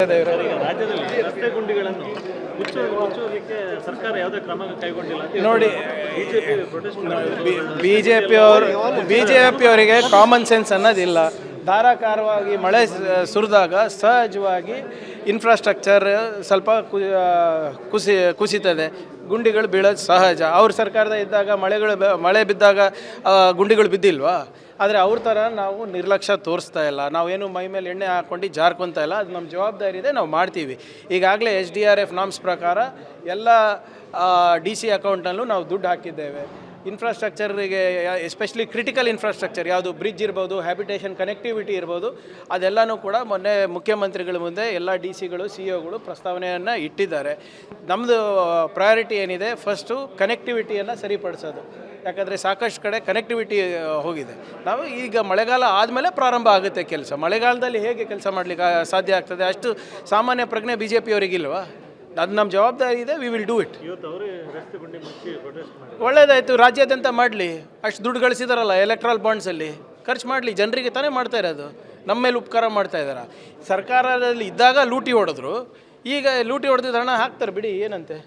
ರಾಜ್ಯದಲ್ಲಿ ರಸ್ತೆ ಗುಂಡಿಗಳನ್ನು ಮುಚ್ಚುವುದಕ್ಕೆ ಸರ್ಕಾರ ಯಾವುದೇ ಕ್ರಮ ಕೈಗೊಂಡಿಲ್ಲ ಅಂತ ನೋಡಿ, ಬಿಜೆಪಿ ಪ್ರೊಟೆಸ್ಟ್ ಬಿಜೆಪಿ ಅವರಿಗೆ ಕಾಮನ್ ಸೆನ್ಸ್ ಅನ್ನೋದಿಲ್ಲ. ಧಾರಾಕಾರವಾಗಿ ಮಳೆ ಸುರಿದಾಗ ಸಹಜವಾಗಿ ಇನ್ಫ್ರಾಸ್ಟ್ರಕ್ಚರ್ ಸ್ವಲ್ಪ ಕುಸಿತದೆ, ಗುಂಡಿಗಳು ಬೀಳೋದು ಸಹಜ. ಅವ್ರ ಸರ್ಕಾರದ ಇದ್ದಾಗ ಮಳೆ ಬಿದ್ದಾಗ ಗುಂಡಿಗಳು ಬಿದ್ದಿಲ್ವಾ? ಆದರೆ ಅವ್ರ ಥರ ನಾವು ನಿರ್ಲಕ್ಷ್ಯ ತೋರಿಸ್ತಾ ಇಲ್ಲ. ನಾವೇನು ಮೈ ಮೇಲೆ ಎಣ್ಣೆ ಹಾಕ್ಕೊಂಡು ಜಾರ್ಕೊತಾ ಇಲ್ಲ. ಅದು ನಮ್ಮ ಜವಾಬ್ದಾರಿ ಇದೆ, ನಾವು ಮಾಡ್ತೀವಿ. ಈಗಾಗಲೇ SDRF ನಾಮ್ಸ್ ಪ್ರಕಾರ ಎಲ್ಲ DC ಅಕೌಂಟ್ನಲ್ಲೂ ನಾವು ದುಡ್ಡು ಹಾಕಿದ್ದೇವೆ. ಇನ್ಫ್ರಾಸ್ಟ್ರಕ್ಚರಿಗೆ, ಎಸ್ಪೆಷಲಿ ಕ್ರಿಟಿಕಲ್ ಇನ್ಫ್ರಾಸ್ಟ್ರಕ್ಚರ್ ಯಾವುದು ಬ್ರಿಡ್ಜ್ ಇರ್ಬೋದು, ಹ್ಯಾಬಿಟೇಷನ್ ಕನೆಕ್ಟಿವಿಟಿ ಇರ್ಬೋದು, ಅದೆಲ್ಲನೂ ಕೂಡ ಮೊನ್ನೆ ಮುಖ್ಯಮಂತ್ರಿಗಳ ಮುಂದೆ ಎಲ್ಲ DCಗಳು CEOಗಳು ಪ್ರಸ್ತಾವನೆಯನ್ನು ಇಟ್ಟಿದ್ದಾರೆ. ನಮ್ಮದು ಪ್ರಯಾರಿಟಿ ಏನಿದೆ, ಫಸ್ಟು ಕನೆಕ್ಟಿವಿಟಿಯನ್ನು ಸರಿಪಡಿಸೋದು. ಯಾಕಂದರೆ ಸಾಕಷ್ಟು ಕಡೆ ಕನೆಕ್ಟಿವಿಟಿ ಹೋಗಿದೆ. ನಾವು ಈಗ ಮಳೆಗಾಲ ಆದಮೇಲೆ ಪ್ರಾರಂಭ ಆಗುತ್ತೆ ಕೆಲಸ. ಮಳೆಗಾಲದಲ್ಲಿ ಹೇಗೆ ಕೆಲಸ ಮಾಡಲಿಕ್ಕೆ ಸಾಧ್ಯ ಆಗ್ತದೆ? ಅಷ್ಟು ಸಾಮಾನ್ಯ ಪ್ರಜ್ಞೆ BJP ಅವರಿಗಿಲ್ವಾ? ಅದು ನಮ್ಮ ಜವಾಬ್ದಾರಿ ಇದೆ. We will do it. ಒಳ್ಳೇದಾಯಿತು, ರಾಜ್ಯಾದ್ಯಂತ ಮಾಡಲಿ. ಅಷ್ಟು ದುಡ್ಡು ಗಳಿಸಿದಾರಲ್ಲ ಎಲೆಕ್ಟ್ರಲ್ ಬಾಂಡ್ಸಲ್ಲಿ, ಖರ್ಚು ಮಾಡಲಿ. ಜನರಿಗೆ ತಾನೇ ಮಾಡ್ತಾ ಇರೋದು, ನಮ್ಮ ಮೇಲೆ ಉಪಕಾರ ಮಾಡ್ತಾ ಇದ್ದಾರೆ. ಸರ್ಕಾರದಲ್ಲಿ ಇದ್ದಾಗ ಲೂಟಿ ಹೊಡೆದ್ರು, ಈಗ ಲೂಟಿ ಹೊಡೆದಿದ್ದು ಹಣ ಹಾಕ್ತಾರೆ ಬಿಡಿ, ಏನಂತೆ.